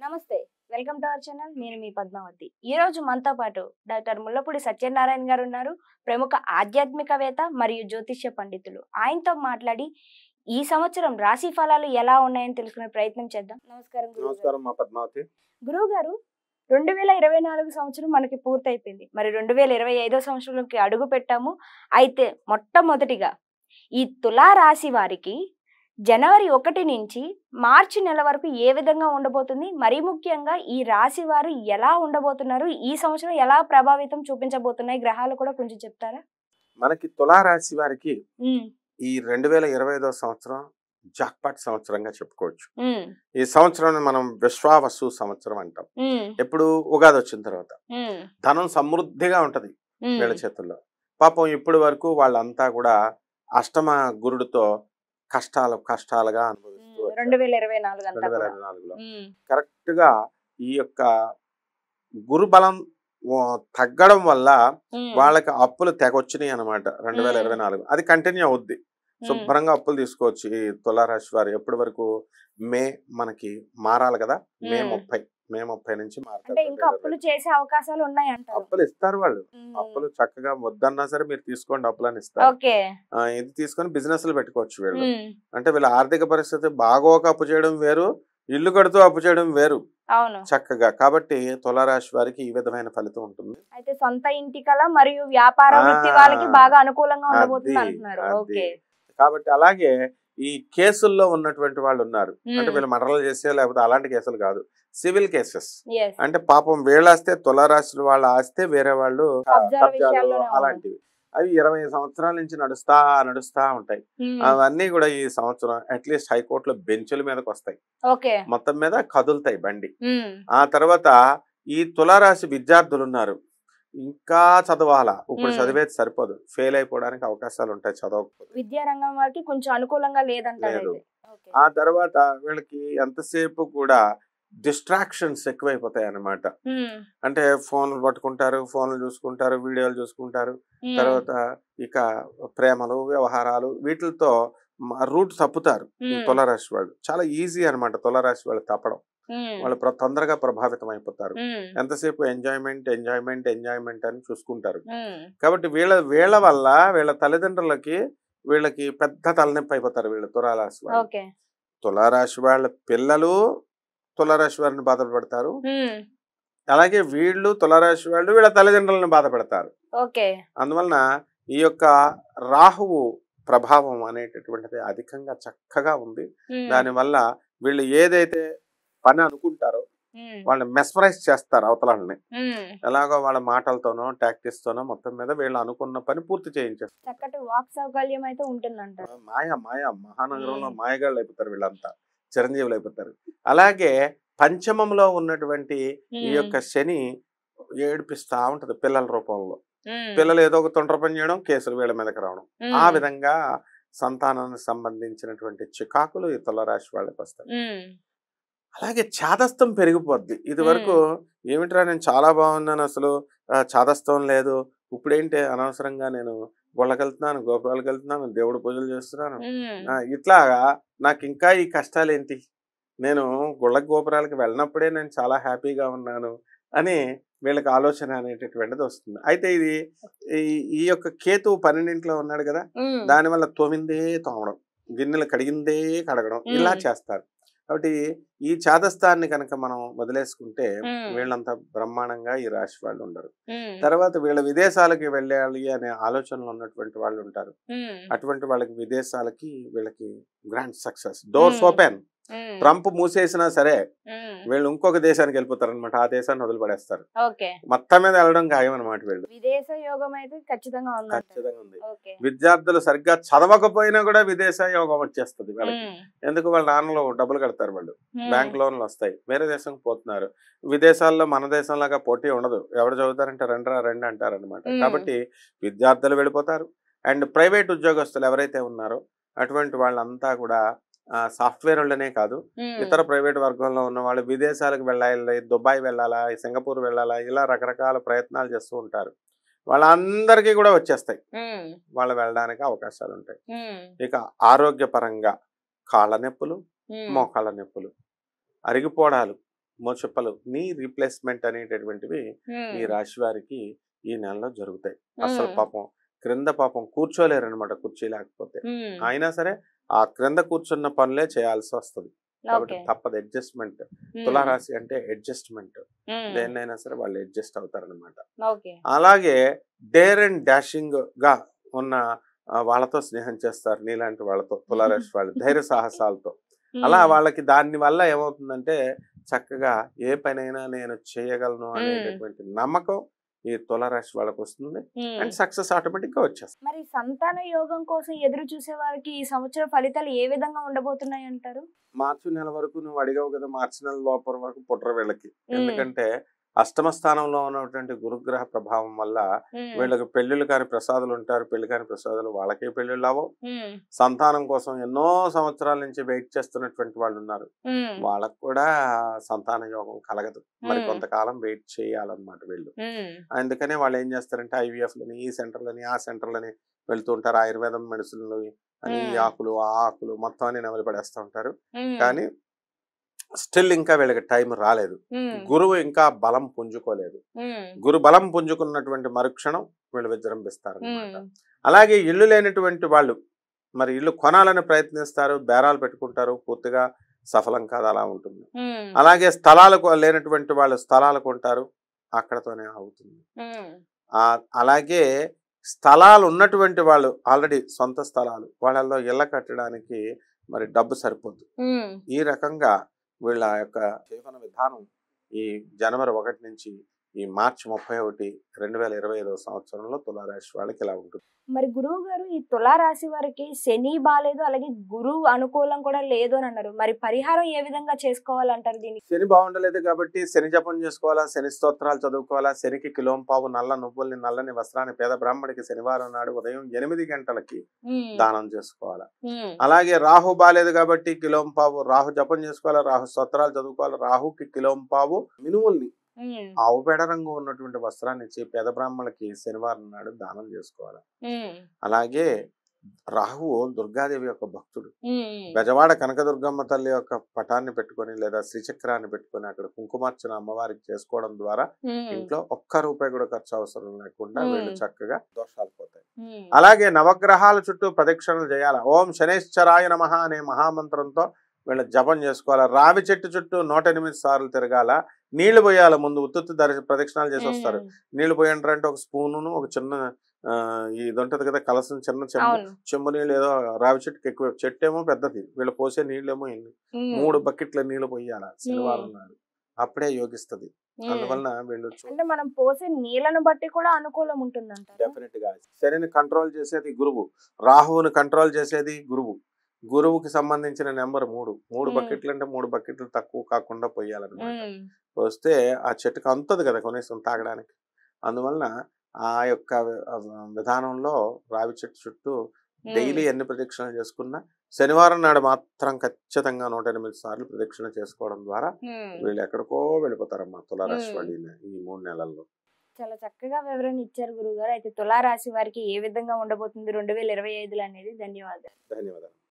నమస్తే. Welcome to our channel. నేను మీ పద్మావతి. ఈ రోజు మనతో పాటు డాక్టర్ ముల్లపూడి సత్యనారాయణ గారు ఉన్నారు. ప్రముఖ ఆధ్యాత్మికవేత్త మరియు జ్యోతిష్య పండితులు. ఆయనతో మాట్లాడి ఈ సంవత్సరం రాశి ఫలాలు ఎలా ఉన్నాయని తెలుసుకునే ప్రయత్నం చేద్దాం. నమస్కారం గురుగారు. నమస్కారం మా పద్మావతి. గురుగారు 2024 సంవత్సరం మనకి పూర్తయిపోయింది. మరి 2025 సంవత్సరంలోకి అడుగు పెట్టాము. అయితే మొట్టమొదటిగా ఈ తులా రాశి వారికి జనవరి 1 నుంచి మార్చి నెల వరకు ఏ విధంగా ఉండబోతుంది, మరీ ముఖ్యంగా ఈ రాశి వారు ఎలా ఉండబోతున్నారు, ఈ సంవత్సరం ఎలా ప్రభావితం చూపించబోతున్నాయి గ్రహాలు కూడా కొంచెం చెప్తారా? మనకి తులారాశి వారికి ఈ 2025 సంవత్సరం జాక్పాట్ సంవత్సరంగా చెప్పుకోవచ్చు. ఈ సంవత్సరం మనం విశ్వావసు సంవత్సరం అంటాం. ఎప్పుడు ఉగాది వచ్చిన తర్వాత ధనం సమృద్ధిగా ఉంటది వీళ్ళ చేతుల్లో. పాపం ఇప్పటి వరకు వాళ్ళంతా కూడా అష్టమ గురుడితో కష్టాలుగా అనుభవిస్తూ 2024లో కరెక్ట్ గా ఈ యొక్క గురు బలం తగ్గడం వల్ల వాళ్ళకి అప్పులు తెగొచ్చినాయి అనమాట. 2024 అది కంటిన్యూ అవుద్ది. శుభ్రంగా అప్పులు తీసుకోవచ్చు ఈ తులారాశి వారు. ఎప్పటి వరకు మే మనకి మారాలి కదా, మే 30 నుంచి మారుతారు. ఇంకా అప్పులు చేసే అవకాశాలు ఉన్నాయి అంటారు. అప్పులు ఇస్తారు వాళ్ళు. అప్పులు చక్కగా వద్దన్నా సరే మీరు తీసుకోండి అప్పులని ఇస్తారు. ఇది తీసుకొని బిజినెస్లు పెట్టుకోవచ్చు వీళ్ళు. అంటే వీళ్ళ ఆర్థిక పరిస్థితి బాగోక అప్పు చేయడం వేరు, ఇల్లు కడుతూ అప్పు చేయడం వేరు చక్కగా. కాబట్టి తులారాశి వారికి ఈ విధమైన ఫలితం ఉంటుంది. అయితే సొంత ఇంటి కల మరియు వ్యాపార వృత్తి వాళ్ళకి బాగా అనుకూలంగా ఉండబోతుంది అంటున్నారు. ఓకే. కాబట్టి అలాగే ఈ కేసుల్లో ఉన్నటువంటి వాళ్ళు ఉన్నారు. అంటే వీళ్ళు మర్డర్లు చేసే లేకపోతే అలాంటి కేసులు కాదు, సివిల్ కేసెస్. అంటే పాపం వీళ్ళాస్తే తులారాశి వాళ్ళ ఆస్తే వేరే వాళ్ళు కబ్జాలు అలాంటివి అవి 20 సంవత్సరాల నుంచి నడుస్తా ఉంటాయి. అవన్నీ కూడా ఈ సంవత్సరం అట్లీస్ట్ హైకోర్టులో బెంచుల మీదకి వస్తాయి, మొత్తం మీద కదులుతాయి బండి. ఆ తర్వాత ఈ తులారాశి విద్యార్థులు ఉన్నారు, ఇంకా చదవాలా. ఇప్పుడు చదివేది సరిపోదు, ఫెయిల్ అయిపోవడానికి అవకాశాలు ఉంటాయి చదవకపోతే. విద్యారంగం వారికి కొంచెం అనుకూలంగా లేదు. ఆ తర్వాత వీళ్ళకి ఎంతసేపు కూడా డిస్ట్రాక్షన్స్ ఎక్కువైపోతాయి అన్నమాట. అంటే ఫోన్లు పట్టుకుంటారు, ఫోన్లు చూసుకుంటారు, వీడియోలు చూసుకుంటారు. తర్వాత ఇక ప్రేమలు వ్యవహారాలు వీటితో రూట్ తప్పుతారు తులారాశి వాళ్ళు. చాలా ఈజీ అనమాట తులారాశి వాళ్ళు తప్పడం. వాళ్ళు తొందరగా ప్రభావితం అయిపోతారు. ఎంతసేపు ఎంజాయ్మెంట్ అని చూసుకుంటారు. కాబట్టి వీళ్ళ వల్ల వీళ్ళ తల్లిదండ్రులకి వీళ్ళకి పెద్ద తలనొప్పి అయిపోతారు వీళ్ళు తులారాశి వాళ్ళు. తులారాశి వాళ్ళ పిల్లలు తులారాశి వారిని బాధపడతారు, అలాగే వీళ్ళు తులారాశి వాళ్ళు వీళ్ళ తల్లిదండ్రులను బాధపడతారు. అందువలన ఈ యొక్క రాహువు ప్రభావం అనేటటువంటిది అధికంగా చక్కగా ఉంది. దానివల్ల వీళ్ళు ఏదైతే పని అనుకుంటారో వాళ్ళని మెస్మరైజ్ చేస్తారు అవతలని. ఎలాగో వాళ్ళ మాటలతోనో టాక్టిక్స్ తోనో మొత్తం మీద వీళ్ళు అనుకున్న పని పూర్తి చేయించేస్తారు. మాయ మహానగరంలో మాయగాళ్ళు అయిపోతారు వీళ్ళంతా, చిరంజీవులు అయిపోతారు. అలాగే పంచమంలో ఉన్నటువంటి ఈ యొక్క శని ఏడిపిస్తా ఉంటది పిల్లల రూపంలో. పిల్లలు ఏదో ఒక తొండ్ర పని చేయడం, కేసులు వీళ్ళ మీదకి రావడం. ఆ విధంగా సంతానానికి సంబంధించినటువంటి చికాకులు ఈ తులారాశి వాళ్ళకి వస్తాయి. అలాగే చాదస్తం పెరిగిపోద్ది. ఇది వరకు ఏమిట్రా నేను చాలా బాగున్నాను, అసలు చాదస్తం లేదు, ఇప్పుడేంటి అనవసరంగా నేను గుళ్ళకెళ్తున్నాను, గోపురాలకు వెళ్తున్నాను, దేవుడు పూజలు చేస్తున్నాను, ఇట్లాగా నాకు ఇంకా ఈ కష్టాలు ఏంటి, నేను గుళ్ళ గోపురాలకు వెళ్ళినప్పుడే నేను చాలా హ్యాపీగా ఉన్నాను అని వీళ్ళకి ఆలోచన అనేటటువంటిది వస్తుంది. అయితే ఇది ఈ యొక్క కేతువు 12 ఉన్నాడు కదా, దానివల్ల తోమిందే తోమడం, గిన్నెలు కడిగిందే కడగడం ఇలా చేస్తారు. కాబట్టి ఈ చాదస్తాన్ని కనుక మనం వదిలేసుకుంటే వీళ్ళంతా బ్రహ్మాండంగా ఈ రాశి వాళ్ళు ఉండరు. తర్వాత వీళ్ళ విదేశాలకి వెళ్ళాలి అనే ఆలోచనలు ఉన్నటువంటి వాళ్ళు ఉంటారు. అటువంటి వాళ్ళకి విదేశాలకి వీళ్ళకి grand success, doors open. Trump మూసేసినా సరే వీళ్ళు ఇంకొక దేశానికి వెళ్ళిపోతారు అనమాట. ఆ దేశాన్ని వదిలిపడేస్తారు. మొత్తం మీద వెళ్ళడం ఖాయం అనమాట. వీళ్ళు విదేశ యోగం అయితే ఖచ్చితంగా ఉంది. విద్యార్థులు సరిగ్గా చదవకపోయినా కూడా విదేశ యోగం వచ్చేస్తుంది వీళ్ళకి. ఎందుకు వాళ్ళ నాన్నలో డబ్బులు కడతారు, వాళ్ళు బ్యాంక్ లోన్లు వస్తాయి, వేరే దేశంకి పోతున్నారు. విదేశాల్లో మన దేశంలాగా పోటీ ఉండదు, ఎవరు చదువుతారంటే రండి అంటారు అనమాట. కాబట్టి విద్యార్థులు వెళ్ళిపోతారు. అండ్ ప్రైవేట్ ఉద్యోగస్తులు ఎవరైతే ఉన్నారో అటువంటి వాళ్ళంతా కూడా సాఫ్ట్వేర్ వాళ్ళనే కాదు, ఇతర ప్రైవేట్ వర్గంలో ఉన్న వాళ్ళు విదేశాలకు వెళ్ళాలి, దుబాయ్ వెళ్ళాలా, సింగపూర్ వెళ్ళాలా, ఇలా రకరకాల ప్రయత్నాలు చేస్తూ ఉంటారు. వాళ్ళందరికీ కూడా వచ్చేస్తాయి, వాళ్ళు వెళ్ళడానికి అవకాశాలు ఉంటాయి. ఇక ఆరోగ్యపరంగా కాళ్ళ నొప్పులు, మోకాళ్ళ నొప్పులు, అరిగిపోవడాలు, మొచప్పలు నీ రీప్లేస్మెంట్ అనేటటువంటివి ఈ రాశి వారికి ఈ నెలలో జరుగుతాయి. అసలు పాపం క్రింద పాపం కూర్చోలేరు అనమాట, కుర్చీ లేకపోతే. అయినా సరే ఆ క్రింద కూర్చున్న పనులే చేయాల్సి వస్తుంది. కాబట్టి తప్పదు, అడ్జస్ట్మెంట్. తులారాశి అంటే అడ్జస్ట్మెంట్. దేన్నైనా సరే వాళ్ళు అడ్జస్ట్ అవుతారనమాట. అలాగే డేర్ అండ్ డాషింగ్ గా ఉన్న వాళ్ళతో స్నేహం చేస్తారు, నీలాంటి వాళ్ళతో. తులారాశి వాళ్ళు ధైర్య సాహసాలతో. అలా వాళ్ళకి దాని వల్ల ఏమవుతుందంటే చక్కగా ఏ పనైనా నేను చేయగలను అనేటటువంటి నమ్మకం ఈ తులారాశి వాళ్ళకి వస్తుంది. అండ్ సక్సెస్ ఆటోమేటిక్ గా వచ్చేస్తుంది. మరి సంతాన యోగం కోసం ఎదురు చూసే వారికి ఈ సంవత్సరం ఫలితాలు ఏ విధంగా ఉండబోతున్నాయి అంటారు? మార్చి నెల వరకు నువ్వు అడిగావు కదా, మార్చి నెల లోపల వరకు పుట్ర వీళ్ళకి. ఎందుకంటే అష్టమ స్థానంలో ఉన్నటువంటి గురుగ్రహ ప్రభావం వల్ల వీళ్ళకి పెళ్లిళ్ళు కాని ప్రసాదులు ఉంటారు. పెళ్లి కాని ప్రసాదులు వాళ్ళకే పెళ్లిళ్ళు అవ్వవు. సంతానం కోసం ఎన్నో సంవత్సరాల నుంచి వెయిట్ చేస్తున్నటువంటి వాళ్ళు ఉన్నారు, వాళ్ళకు కూడా సంతాన యోగం కలగదు. మరి కొంతకాలం వెయిట్ చేయాలన్నమాట వీళ్ళు. అందుకనే వాళ్ళు ఏం చేస్తారంటే IVF లని, ఈ సెంటర్లని, ఆ సెంటర్లని వెళ్తూ ఉంటారు. ఆయుర్వేదం మెడిసిన్లు అని ఈ ఆకులు ఆ ఆకులు మొత్తం అన్ని నెమలి పడేస్తూ ఉంటారు. కానీ స్టిల్ ఇంకా వీళ్ళకి టైం రాలేదు. గురువు ఇంకా బలం పుంజుకోలేదు. గురు బలం పుంజుకున్నటువంటి మరుక్షణం వీళ్ళు విజృంభిస్తారన్నమాట. అలాగే ఇల్లు లేనటువంటి వాళ్ళు మరి ఇల్లు కొనాలని ప్రయత్నిస్తారు, బేరాలు పెట్టుకుంటారు, పూర్తిగా సఫలం కాదు, అలా ఉంటుంది. అలాగే స్థలాలు లేనటువంటి వాళ్ళు స్థలాలు కొంటారు, అక్కడతోనే అవుతుంది. అలాగే స్థలాలు ఉన్నటువంటి వాళ్ళు ఆల్రెడీ సొంత స్థలాలు, వాళ్ళల్లో ఇళ్ళ కట్టడానికి మరి డబ్బు సరిపోదు. ఈ రకంగా వీళ్ళ యొక్క జీవన విధానం ఈ జనవరి 1 నుంచి ఈ మార్చి 31, 2025 సంవత్సరంలో తులారాశి వాళ్ళకి ఇలా ఉంటుంది. మరి గురువు గారు ఈ తులారాశి వారికి శని బాలేదు, అలాగే గురువు అనుకూలం కూడా లేదు అని అన్నారు. మరి పరిహారం ఏ విధంగా చేసుకోవాలంటారు దీనికి? శని బాగుండలేదు కాబట్టి శని జపం చేసుకోవాలా, శని స్తోత్రాలు చదువుకోవాలా. శనికి కిలోంపావు నల్ల నువ్వుల్ని, నల్లని వస్త్రాన్ని పేద బ్రాహ్మడికి శనివారం నాడు ఉదయం 8 గంటలకి దానం చేసుకోవాలా. అలాగే రాహు బాలేదు కాబట్టి కిలోంపావు రాహు జపం చేసుకోవాలా, రాహు స్తోత్రాలు చదువుకోవాలా. రాహుకి కిలోంపావు మినుముల్ని, ఆవు పేడ రంగు ఉన్నటువంటి వస్త్రాన్ని ఇచ్చి పేద బ్రాహ్మణులకి శనివారం నాడు దానం చేసుకోవాలి. అలాగే రాహువు దుర్గాదేవి యొక్క భక్తుడు. బెజవాడ కనకదుర్గమ్మ తల్లి యొక్క పటాన్ని పెట్టుకొని లేదా శ్రీచక్రాన్ని పెట్టుకొని అక్కడ కుంకుమార్చన అమ్మవారికి చేసుకోవడం ద్వారా ఇంట్లో ఒక్క రూపాయి కూడా ఖర్చు అవసరం లేకుండా వీళ్ళు చక్కగా దోషాలు పోతాయి. అలాగే నవగ్రహాల చుట్టూ ప్రదక్షిణలు చేయాలి. ఓం శనేశ్వరాయ నమః అనే మహామంత్రంతో వీళ్ళ జపం చేసుకోవాలి. రావి చెట్టు చుట్టూ 108 సార్లు తిరగాల. నీళ్లు పోయాలి. ముందు ఉత్తుత్తి ప్రదక్షిణాలు చేసి వస్తారు. నీళ్లు పోయంటారంటే ఒక స్పూను, ఒక చిన్న ఇది ఉంటది కదా కలసం, చిన్న చెంబు నీళ్ళు, ఏదో రావి చెట్టుకి ఎక్కువ, చెట్టు ఏమో పెద్దది, వీళ్ళు పోసే నీళ్ళేమో ఇన్ని, 3 బకెట్ల నీళ్లు పోయాల శనివారం నాడు. అప్పుడే యోగిస్తుంది. అందువలన వీళ్ళు అంటే మనం పోసే నీళ్ళను బట్టి కూడా అనుకూలం ఉంటుందంట. డెఫినెట్ గా శనిని కంట్రోల్ చేసేది గురువు, రాహువుని కంట్రోల్ చేసేది గురువు. గురువుకి సంబంధించిన నెంబర్ 3 బకెట్లు అంటే 3 బకెట్లు తక్కువ కాకుండా పోయాలన్నమాట. పోస్తే ఆ చెట్టుకు అంతది కదా కనీసం తాగడానికి. అందువలన ఆ యొక్క విధానంలో రావి చెట్టు చుట్టూ డైలీ ఎన్ని ప్రదక్షిణలు చేసుకున్నా శనివారం నాడు మాత్రం ఖచ్చితంగా 108 సార్లు ప్రదక్షిణ చేసుకోవడం ద్వారా వీళ్ళు ఎక్కడికో వెళ్ళిపోతారమ్మా తులారాశి వాళ్ళు ఈ 3 నెలల్లో. చాలా చక్కగా వివరణ ఇచ్చారు గురువు గారు. అయితే తులారాశి వారికి ఏ విధంగా ఉండబోతుంది 2025 అనేది. ధన్యవాదాలు.